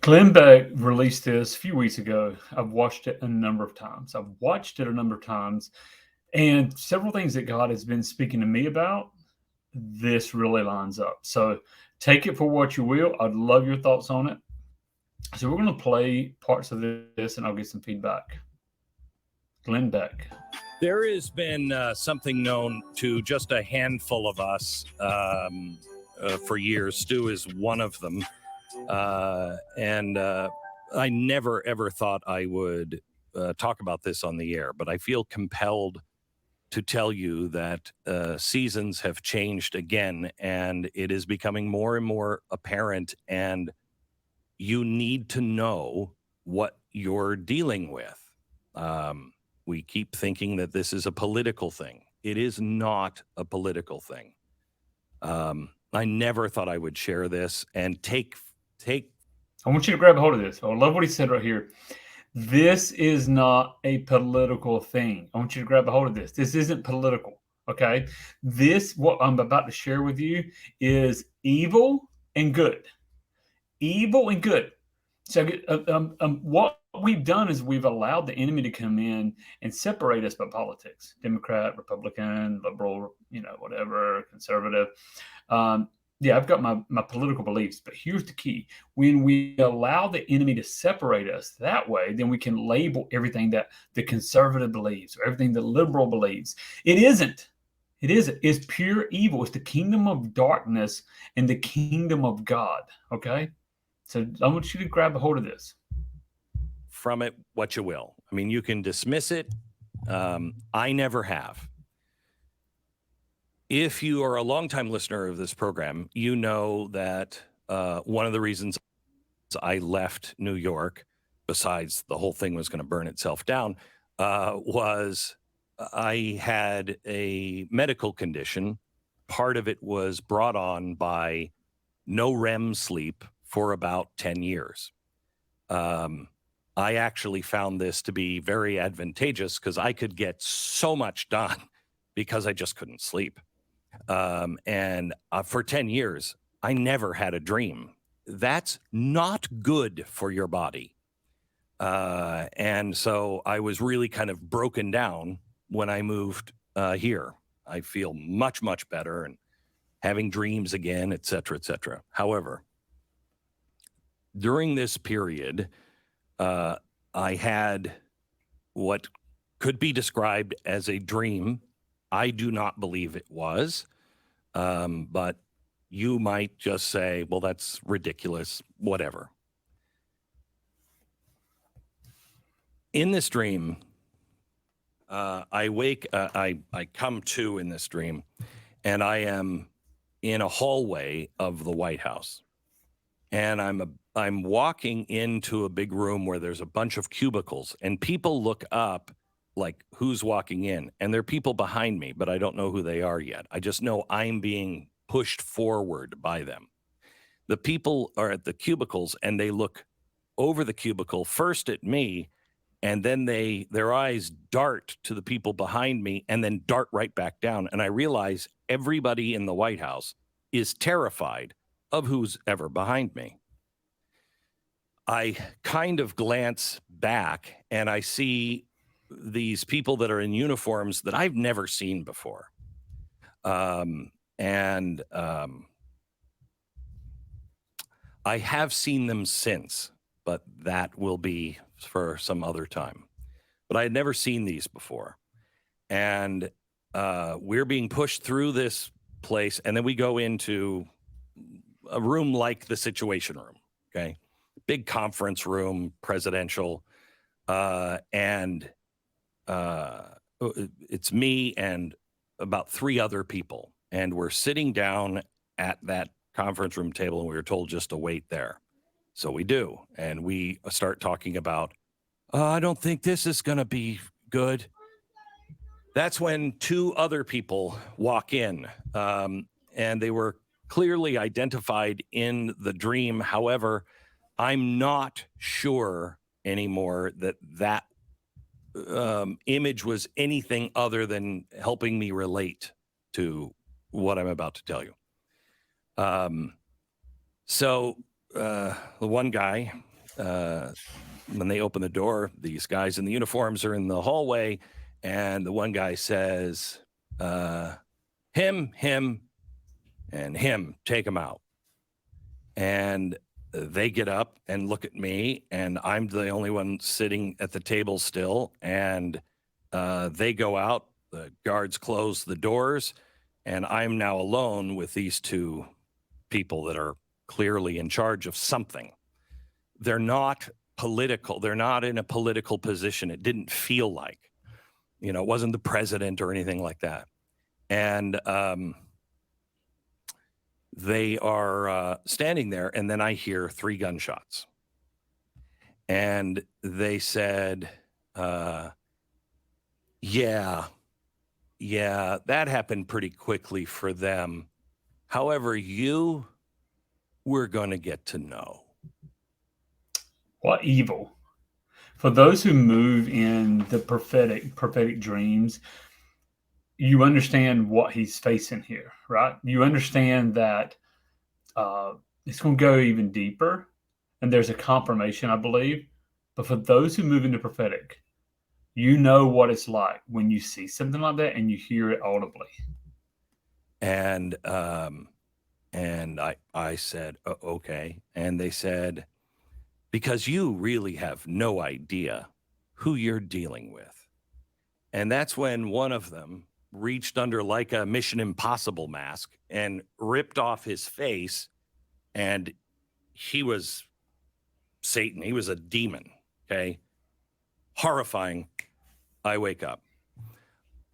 Glenn Beck released this a few weeks ago. I've watched it a number of times. And several things that God has been speaking to me about, this really lines up. So take it for what you will. I'd love your thoughts on it. So we're going to play parts of this and I'll get some feedback. Glenn Beck. There has been something known to just a handful of us for years. Stu is one of them. And I never, ever thought I would talk about this on the air, but I feel compelled to tell you that seasons have changed again, and it is becoming more and more apparent, and you need to know what you're dealing with. We keep thinking that this is a political thing. It is not a political thing. I never thought I would share this and take. I want you to grab a hold of this. I love what he said right here. This is not a political thing. I want you to grab a hold of this. This isn't political. Okay. What I'm about to share with you is evil and good. Evil and good. So what we've done is we've allowed the enemy to come in and separate us by politics: Democrat, Republican, liberal, whatever, conservative. Yeah, I've got my political beliefs, but here's the key. When we allow the enemy to separate us that way, then we can label everything that the conservative believes or everything the liberal believes. It isn't. It isn't. It's pure evil. It's the kingdom of darkness and the kingdom of God. Okay? So I want you to grab a hold of this. From it what you will. I mean, you can dismiss it. I never have. If you are a longtime listener of this program, you know that one of the reasons I left New York, besides the whole thing was going to burn itself down, was I had a medical condition. Part of it was brought on by no REM sleep for about 10 years. I actually found this to be very advantageous because I could get so much done because I just couldn't sleep. And for 10 years, I never had a dream. That's not good for your body. And so I was really kind of broken down when I moved here. I feel much, much better and having dreams again, et cetera, et cetera. However, during this period, I had what could be described as a dream. I do not believe it was, but you might just say, well, that's ridiculous, whatever. In this dream, I come to in this dream, and I am in a hallway of the White House. And I'm walking into a big room where there's a bunch of cubicles, and people look up like, who's walking in? And there are people behind me, but I don't know who they are yet. I just know I'm being pushed forward by them. The people are at the cubicles, and they look over the cubicle first at me, and then their eyes dart to the people behind me and then dart right back down. And I realize everybody in the White House is terrified of who's ever behind me. I kind of glance back and I see these people that are in uniforms that I've never seen before. I have seen them since, but that will be for some other time. But I had never seen these before. And we're being pushed through this place, and then we go into a room like the Situation Room, okay? Big conference room, presidential, and it's me and about 3 other people, and we're sitting down at that conference room table, and we were told just to wait there. So we do, and we start talking about, I don't think this is going to be good. That's when 2 other people walk in, and they were clearly identified in the dream. However, I'm not sure anymore that image was anything other than helping me relate to what I'm about to tell you. So the one guy when they open the door, these guys in the uniforms are in the hallway, and the one guy says, him, and him, take him out. And they get up and look at me, and I'm the only one sitting at the table still. And they go out, the guards close the doors, and I'm now alone with these two people that are clearly in charge of something. They're not political. They're not in a political position. It didn't feel like, it wasn't the president or anything like that. And they are standing there, and then I hear 3 gunshots. And they said, yeah, that happened pretty quickly for them. However, we're going to get to know. What evil. For those who move in the prophetic dreams, you understand what he's facing here, right? You understand that it's going to go even deeper, and there's a confirmation, I believe. But for those who move into prophetic, you know what it's like when you see something like that and you hear it audibly. And I said, okay. And they said, because you really have no idea who you're dealing with. And that's when one of them reached under like a Mission Impossible mask and ripped off his face. And he was Satan. He was a demon. Okay. Horrifying. I wake up.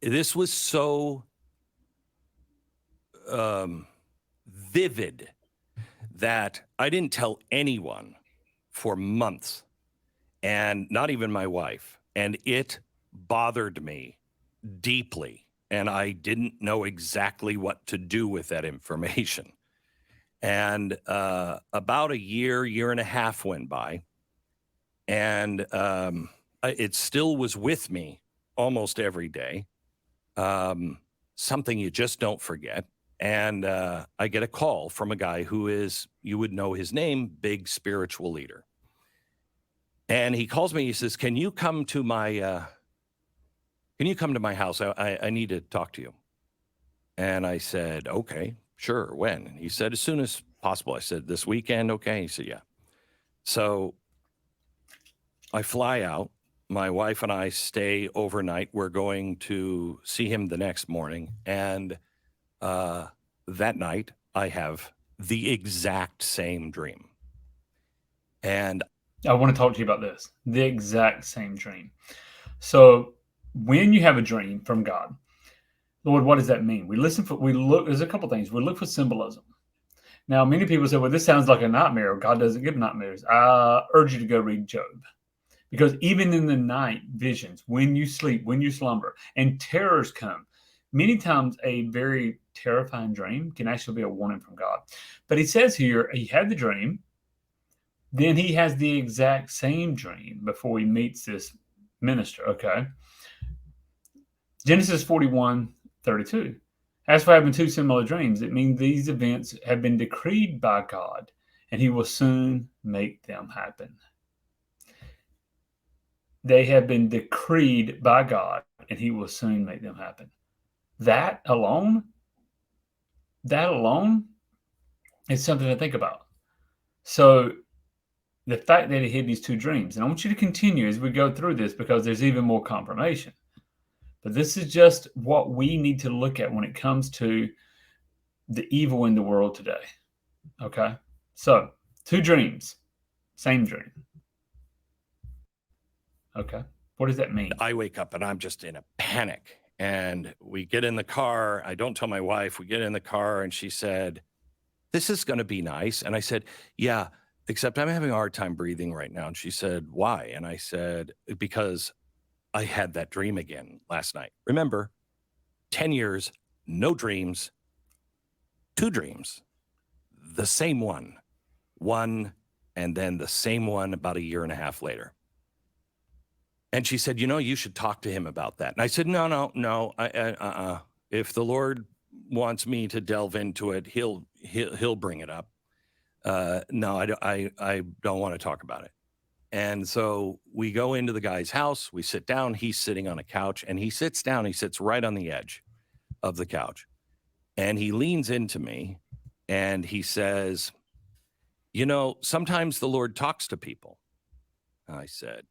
This was so vivid that I didn't tell anyone for months, and not even my wife. And it bothered me deeply. And I didn't know exactly what to do with that information. And about a year and a half went by, and it still was with me almost every day. Something you just don't forget. And I get a call from a guy who is, you would know his name, big spiritual leader. And he calls me, he says, can you come to my house? I need to talk to you. And I said, okay, sure. When? And he said, as soon as possible. I said, this weekend. Okay. He said, yeah. So I fly out. My wife and I stay overnight. We're going to see him the next morning. And that night, I have the exact same dream. And I want to talk to you about this. The exact same dream. So when you have a dream from God, Lord, what does that mean? There's a couple things. We look for symbolism. Now, many people say, well, this sounds like a nightmare. God doesn't give nightmares. I urge you to go read Job. Because even in the night visions, when you sleep, when you slumber, and terrors come, many times a very terrifying dream can actually be a warning from God. But he says here, he had the dream, then he has the exact same dream before he meets this minister, okay? Genesis 41:32. As for having 2 similar dreams, it means these events have been decreed by God, and he will soon make them happen. They have been decreed by God, and he will soon make them happen. That alone is something to think about. So the fact that he had these 2 dreams, and I want you to continue as we go through this because there's even more confirmation. But this is just what we need to look at when it comes to the evil in the world today. Okay? So 2 dreams, same dream. Okay. What does that mean? I wake up and I'm just in a panic. And we get in the car. I don't tell my wife. We get in the car and she said, this is going to be nice. And I said, yeah, except I'm having a hard time breathing right now. And she said, why? And I said, because I had that dream again last night. Remember, 10 years, no dreams, 2 dreams, the same one, and then the same one about a year and a half later. And she said, you should talk to him about that. And I said, no. If the Lord wants me to delve into it, he'll bring it up. No, I don't want to talk about it. And so we go into the guy's house, we sit down, he's sitting on a couch, and he sits down, he sits right on the edge of the couch. And he leans into me and he says, you know, sometimes the Lord talks to people. I said,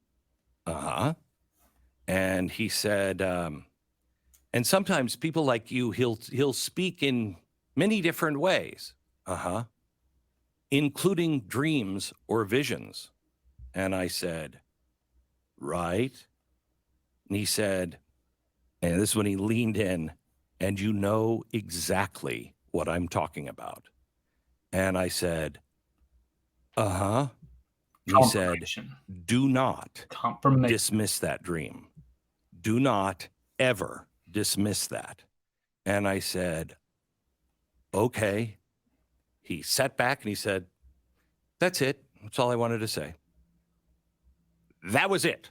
uh-huh. And he said, and sometimes people like you, he'll speak in many different ways. Uh-huh. Including dreams or visions. And I said, right. And he said, and this is when he leaned in, and you know exactly what I'm talking about. And I said, uh-huh. He said, do not dismiss that dream. Do not ever dismiss that. And I said, okay. He sat back and he said, that's it. That's all I wanted to say. That was it.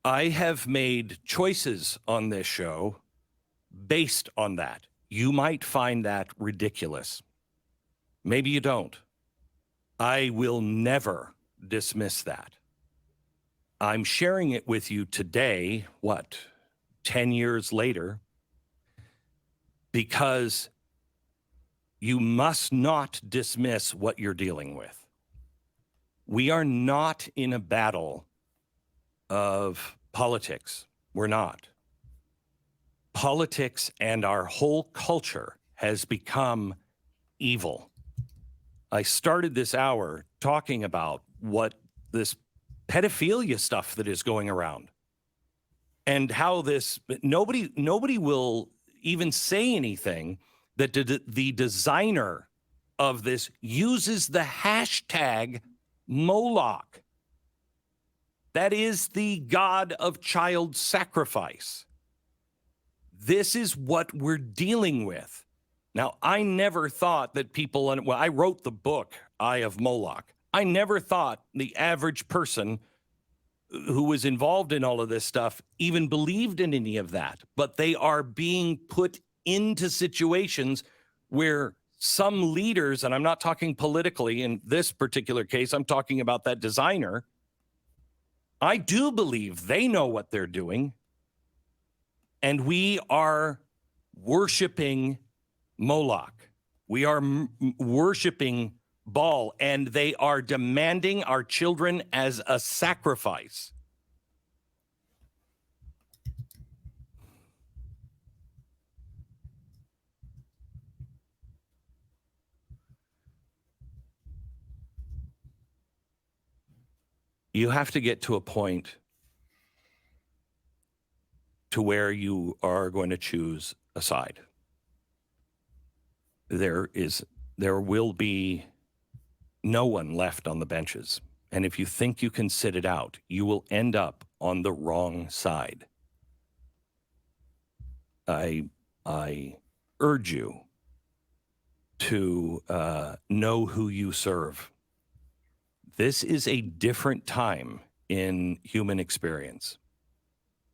I have made choices on this show based on that. You might find that ridiculous. Maybe you don't. I will never dismiss that. I'm sharing it with you today, 10 years later, because you must not dismiss what you're dealing with. We are not in a battle of politics. We're not. Politics and our whole culture has become evil. I started this hour talking about what this pedophilia stuff that is going around and how this, nobody will even say anything that the designer of this uses the hashtag Moloch. That is the god of child sacrifice. This is what we're dealing with. Now, I never thought that people, well, I wrote the book, Eye of Moloch. I never thought the average person who was involved in all of this stuff even believed in any of that. But they are being put into situations where some leaders, and I'm not talking politically in this particular case, I'm talking about that designer. I do believe they know what they're doing. And we are worshiping Moloch. We are worshiping Baal, and they are demanding our children as a sacrifice. You have to get to a point to where you are going to choose a side. There will be no one left on the benches. And if you think you can sit it out, you will end up on the wrong side. I urge you to know who you serve. This is a different time in human experience.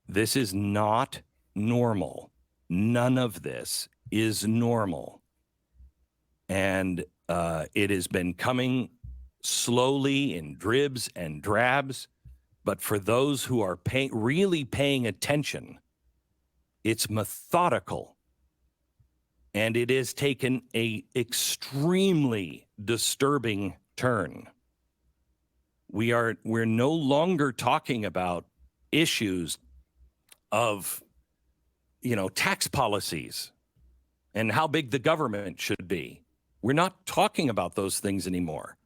This is not normal. None of this is normal. And it has been coming slowly in dribs and drabs. But for those who are really paying attention, it's methodical. And it has taken an extremely disturbing turn. We're no longer talking about issues of, tax policies and how big the government should be. We're not talking about those things anymore.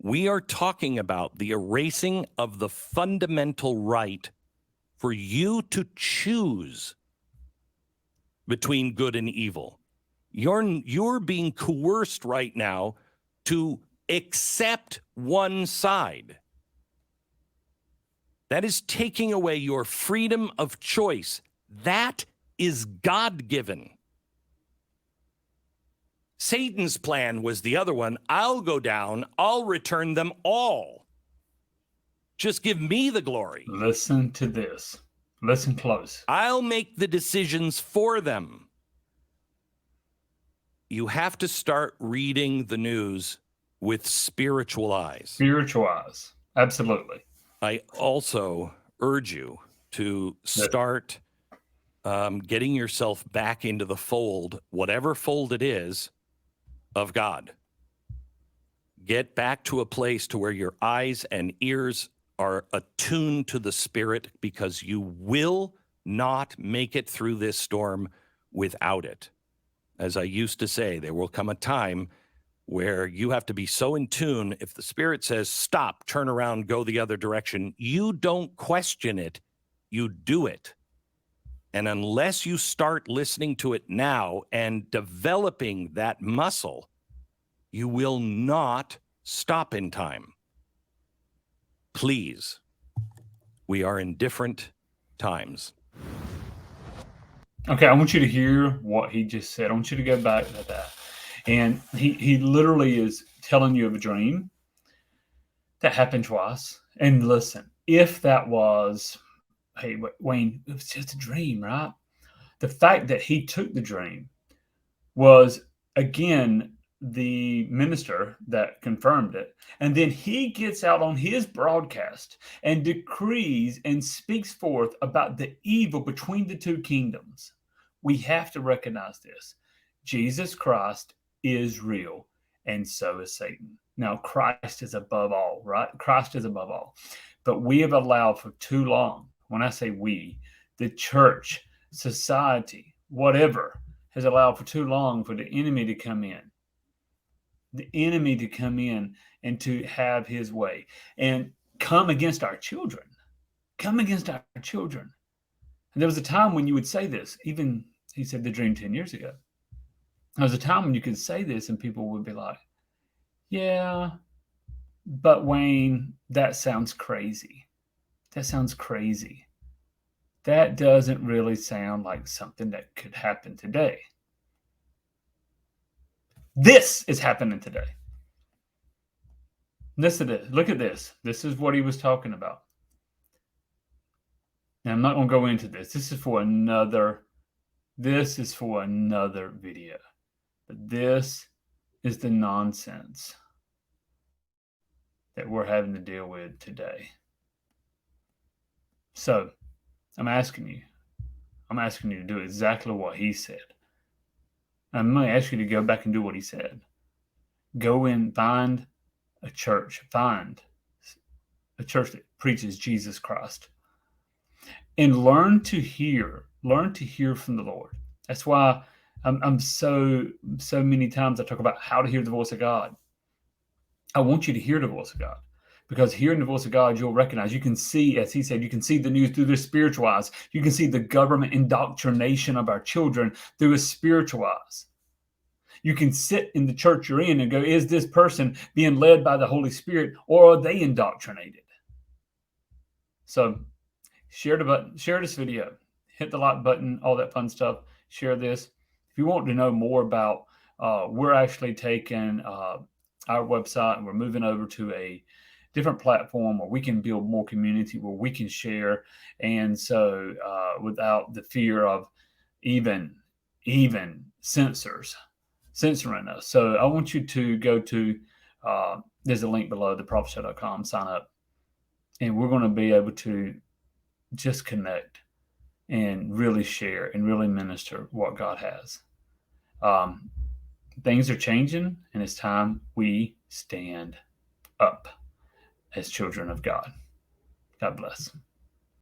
We are talking about the erasing of the fundamental right for you to choose between good and evil. You're being coerced right now to accept one side. That is taking away your freedom of choice. That is God-given. Satan's plan was the other one. I'll go down. I'll return them all. Just give me the glory. Listen to this. Listen close. I'll make the decisions for them. You have to start reading the news with spiritual eyes. Spiritual eyes. Absolutely. I also urge you to start getting yourself back into the fold, whatever fold it is, of God. Get back to a place to where your eyes and ears are attuned to the Spirit, because you will not make it through this storm without it. As I used to say, there will come a time where you have to be so in tune. If the Spirit says, stop, turn around, go the other direction, you don't question it, you do it. And unless you start listening to it now and developing that muscle, you will not stop in time. Please, we are in different times. Okay, I want you to hear what he just said. I want you to go back to that. And he literally is telling you of a dream that happened twice. And listen, if that was, hey, Wayne, it was just a dream, right? The fact that he took the dream was, again, the minister that confirmed it. And then he gets out on his broadcast and decrees and speaks forth about the evil between the two kingdoms. We have to recognize this. Jesus Christ is real, and so is Satan. Now, Christ is above all, right? Christ is above all. But we have allowed for too long, when I say we, the church, society, whatever, has allowed for too long for the enemy to come in. The enemy to come in and to have his way and come against our children. Come against our children. And there was a time when you would say this, even he said the dream 10 years ago. There was a time when you could say this and people would be like, yeah, but Wayne, that sounds crazy. That sounds crazy. That doesn't really sound like something that could happen today. This is happening today. Listen to this. Look at this. This is what he was talking about. Now, I'm not going to go into this. This is for another video. But this is the nonsense that we're having to deal with today. So, I'm asking you to do exactly what he said. I'm going to ask you to go back and do what he said. Go and find a church. Find a church that preaches Jesus Christ. And learn to hear from the Lord. That's why I'm so many times I talk about how to hear the voice of God. I want you to hear the voice of God. Because hearing the voice of God, you'll recognize, you can see, as he said, you can see the news through the spiritual eyes. You can see the government indoctrination of our children through a spiritual eyes. You can sit in the church you're in and go, is this person being led by the Holy Spirit, or are they indoctrinated? So share the button, share this video, hit the like button, all that fun stuff. Share this. If you want to know more about, we're actually taking our website and we're moving over to a different platform where we can build more community, where we can share. And so without the fear of even censoring us. So I want you to go to, there's a link below, theprophecy.com, sign up. And we're going to be able to just connect and really share and really minister what God has. Things are changing, and it's time we stand up as children of God. God bless.